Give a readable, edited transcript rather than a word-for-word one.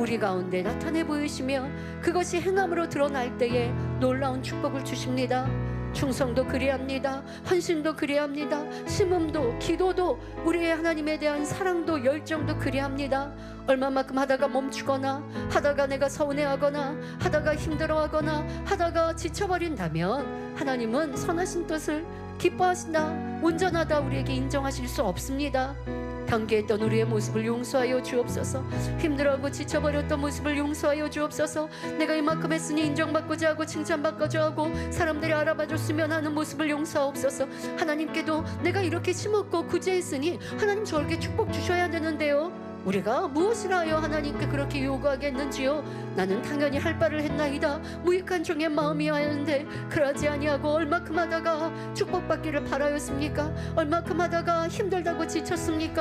우리 가운데 나타내 보이시며 그것이 행함으로 드러날 때에 놀라운 축복을 주십니다. 충성도 그리합니다. 헌신도 그리합니다. 심음도 기도도 우리의 하나님에 대한 사랑도 열정도 그리합니다. 얼마만큼 하다가 멈추거나 하다가 내가 서운해하거나 하다가 힘들어하거나 하다가 지쳐버린다면 하나님은 선하신 뜻을 기뻐하신다, 온전하다 우리에게 인정하실 수 없습니다. 단계했던 우리의 모습을 용서하여 주옵소서. 힘들어하고 지쳐버렸던 모습을 용서하여 주옵소서. 내가 이만큼 했으니 인정받고자 하고 칭찬받고자 하고 사람들이 알아봐줬으면 하는 모습을 용서하옵소서. 하나님께도 내가 이렇게 심었고 구제했으니 하나님 저에게 축복 주셔야 되는데요, 우리가 무엇을 하여 하나님께 그렇게 요구하겠는지요? 나는 당연히 할 바를 했나이다. 무익한 종의 마음이었는데 그러지 아니하고 얼마큼 하다가 축복받기를 바라였습니까? 얼마큼 하다가 힘들다고 지쳤습니까?